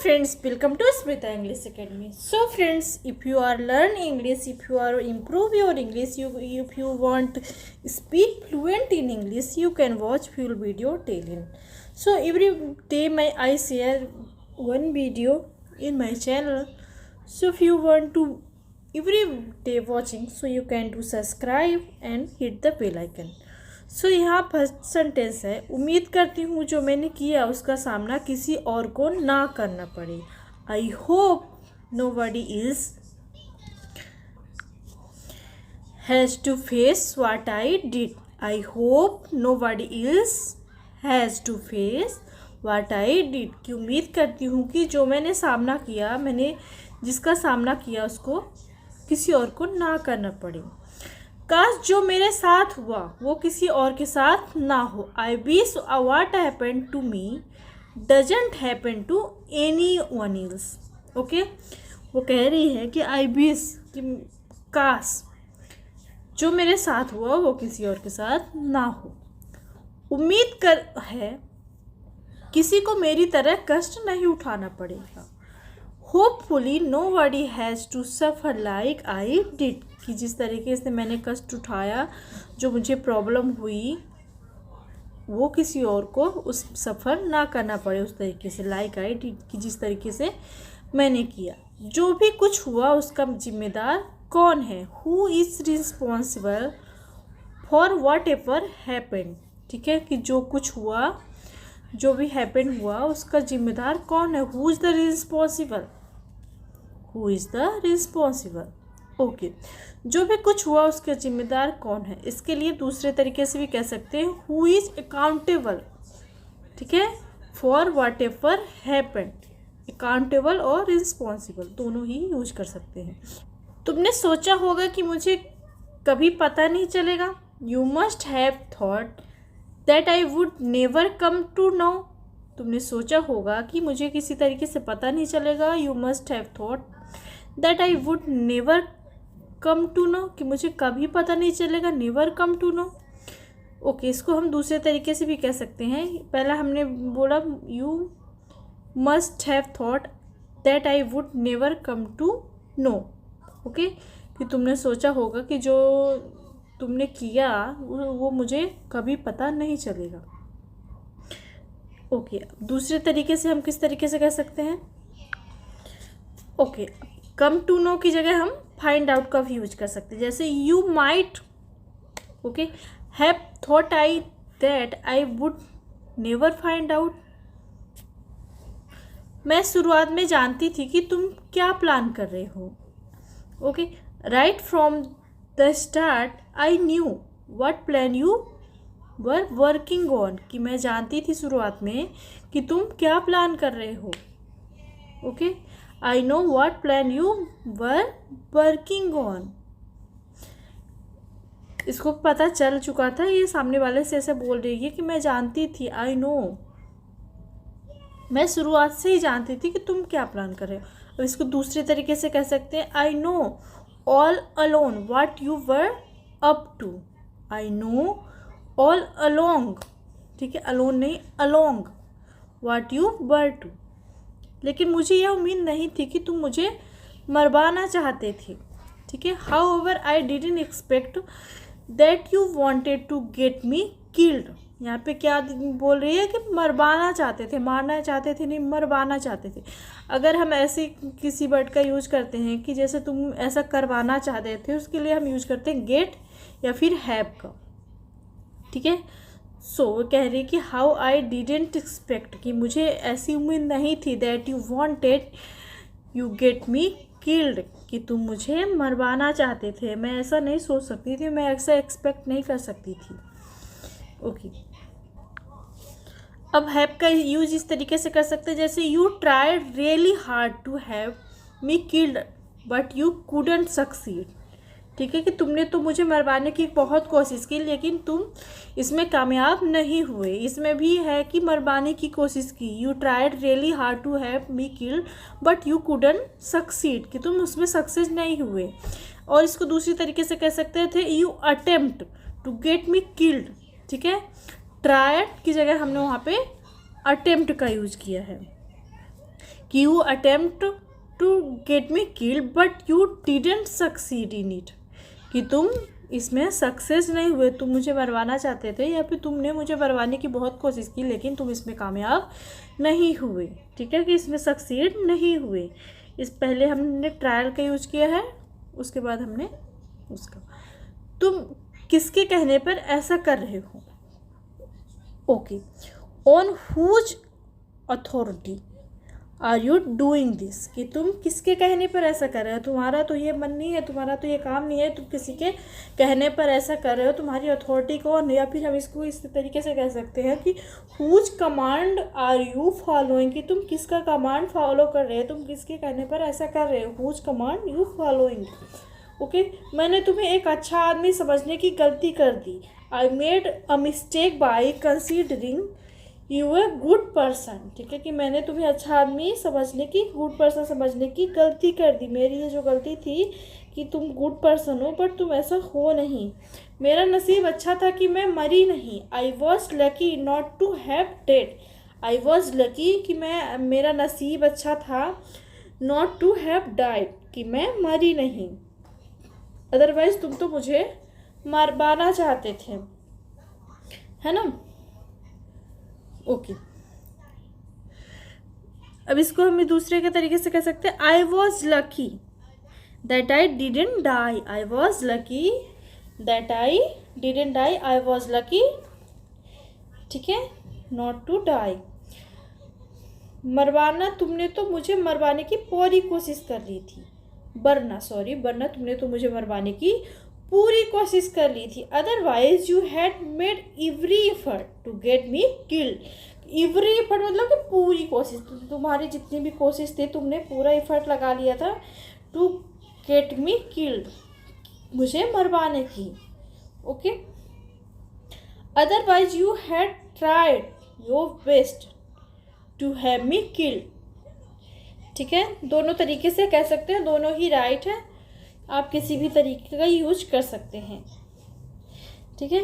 friends, welcome to Smita English Academy. So friends, if you are learn English, if you are improve your English, if you want speak fluent in English, you can watch full video till end. So every day I share one video in my channel. So if you want to every day watching, so you can do subscribe and hit the bell icon. सो यहाँ first sentence है, उम्मीद करती हूँ जो मैंने किया उसका सामना किसी और को ना करना पड़े. I hope nobody is has to face what I did. I hope nobody else has to face what I did. कि उम्मीद करती हूँ कि जो मैंने सामना किया, मैंने जिसका सामना किया उसको किसी और को ना करना पड़े. काश जो मेरे साथ हुआ वो किसी और के साथ ना हो. I wish what happen to me doesn't happen to anyone else. Okay, वो कह रही है कि आई विश कि काश जो मेरे साथ हुआ वो किसी और के साथ ना हो. उम्मीद कर है किसी को मेरी तरह कष्ट नहीं उठाना पड़ेगा. Hopefully nobody has to suffer like I did. कि जिस तरीके से मैंने कष्ट उठाया, जो मुझे प्रॉब्लम हुई, वो किसी और को उस सफ़र ना करना पड़े उस तरीके से. लाइक आई डिड कि जिस तरीके से मैंने किया. जो भी कुछ हुआ उसका जिम्मेदार कौन है. Who is responsible for what ever happened. ठीक है, कि जो कुछ हुआ, जो भी हैपन हुआ उसका जिम्मेदार कौन है. Who is the responsible, who is the responsible. Okay, जो भी कुछ हुआ उसका जिम्मेदार कौन है. इसके लिए दूसरे तरीके से भी कह सकते हैं हु इज़ अकाउंटेबल. ठीक है, for what ever happened. Accountable और रिस्पॉन्सिबल दोनों ही यूज कर सकते हैं. तुमने सोचा होगा कि मुझे कभी पता नहीं चलेगा. You must have thought that I would never come to know. तुमने सोचा होगा कि मुझे किसी तरीके से पता नहीं चलेगा. You must have thought that I would never come to know, कि मुझे कभी पता नहीं चलेगा. Never come to know. Okay, इसको हम दूसरे तरीके से भी कह सकते हैं. पहला हमने बोला you must have thought that I would never come to know. Okay, कि तुमने सोचा होगा कि जो तुमने किया वो मुझे कभी पता नहीं चलेगा. ओके, दूसरे तरीके से हम किस तरीके से कह सकते हैं. ओके, कम टू नो की जगह हम फाइंड आउट का भी यूज कर सकते हैं. जैसे you might okay have thought I that I would never find out. मैं शुरुआत में जानती थी कि तुम क्या प्लान कर रहे हो. Okay, right from the start I knew what plan you were working on. कि मैं जानती थी शुरुआत में कि तुम क्या प्लान कर रहे हो. Okay, I know what plan you were working on. इसको पता चल चुका था, ये सामने वाले से ऐसे बोल रही है कि मैं जानती थी. आई नो, मैं शुरुआत से ही जानती थी कि तुम क्या प्लान कर रहे हो. अब इसको दूसरे तरीके से कह सकते हैं I know all alone what you were up to. I know all along. ठीक है, अलोन नहीं, along what you were to. लेकिन मुझे यह उम्मीद नहीं थी कि तुम मुझे मरवाना चाहते थे. ठीक है, however I didn't expect that you wanted to get me killed. यहाँ पे क्या बोल रही है कि मरवाना चाहते थे, मारना चाहते थे नहीं, मरवाना चाहते थे. अगर हम ऐसे किसी वर्ड का यूज करते हैं कि जैसे तुम ऐसा करवाना चाहते थे, उसके लिए हम यूज करते हैं गेट या फिर हैव का. ठीक है, सो वो कह रही है कि हाउ आई डिडेंट एक्सपेक्ट, कि मुझे ऐसी उम्मीद नहीं थी that you wanted you get me killed, कि तुम मुझे मरवाना चाहते थे. मैं ऐसा नहीं सोच सकती थी, मैं ऐसा एक्सपेक्ट नहीं कर सकती थी. ओके, अब हैव का यूज इस तरीके से कर सकते हैं जैसे you tried really hard to have me killed but you couldn't succeed. ठीक है, कि तुमने तो मुझे मरवाने की बहुत कोशिश की लेकिन तुम इसमें कामयाब नहीं हुए. इसमें भी है कि मरवाने की कोशिश की. You tried really hard to have me killed but you couldn't succeed, कि तुम उसमें सक्सेस नहीं हुए. और इसको दूसरी तरीके से कह सकते थे you attempt to get me killed. ठीक है, ट्राइड की जगह हमने वहाँ पे अटेम्प्ट का यूज किया है. कि you attempt to get me killed but you didn't succeed in it, कि तुम इसमें सक्सेस नहीं हुए, तुम मुझे मरवाना चाहते थे या फिर तुमने मुझे मरवाने की बहुत कोशिश की लेकिन तुम इसमें कामयाब नहीं हुए। ठीक है, कि इसमें सक्सीड नहीं हुए। इस पहले हमने ट्रायल का यूज किया है, उसके बाद हमने उसका। तुम किसके कहने पर ऐसा कर रहे हो? Okay, on whose authority are you doing this, कि तुम किसके कहने पर ऐसा कर रहे हो? तुम्हारा तो ये मन नहीं है, तुम्हारा तो ये काम नहीं है, तुम किसी के कहने पर ऐसा कर रहे हो। तुम्हारी अथॉरिटी कौन है? या फिर हम इसको इस तरीके से कह सकते हैं कि whose command are you following, कि तुम किसका कमांड फॉलो कर रहे हो, तुम किसके कहने पर ऐसा कर रहे हो। Whose command you following. Okay, मैंने तुम्हें एक अच्छा आदमी समझने की गलती कर दी। I made a mistake by considering you a good person. ठीक है, कि मैंने तुम्हें अच्छा आदमी समझने की, गुड पर्सन समझने की गलती कर दी। मेरी ये जो गलती थी कि तुम गुड पर्सन हो बट तुम ऐसा हो नहीं। मेरा नसीब अच्छा था कि मैं मरी नहीं। I was lucky not to have dead. I was lucky कि मेरा नसीब अच्छा था, नॉट टू हैव डाइड, कि मैं मरी नहीं। अदरवाइज तुम तो मुझे मरवाना चाहते थे, है ना। ओके, अब इसको हम दूसरे के तरीके से कह सकते हैं। I was lucky that I didn't die. I was lucky that I didn't die. I was lucky, ठीक है, नॉट टू डाई। मरवाना, तुमने तो मुझे मरवाने की पूरी कोशिश कर ली थी। वरना तुमने तो मुझे मरवाने की पूरी कोशिश कर ली थी। Otherwise you had made every effort to get me killed. Every effort मतलब कि पूरी कोशिश, तुम्हारी जितनी भी कोशिश थी तुमने पूरा एफर्ट लगा लिया था टू गेट मी किल्ड, मुझे मरवाने की। Okay, otherwise you had tried your best to have me killed. ठीक है, दोनों तरीके से कह सकते हैं, दोनों ही राइट है, आप किसी भी तरीके का यूज कर सकते हैं। ठीक है,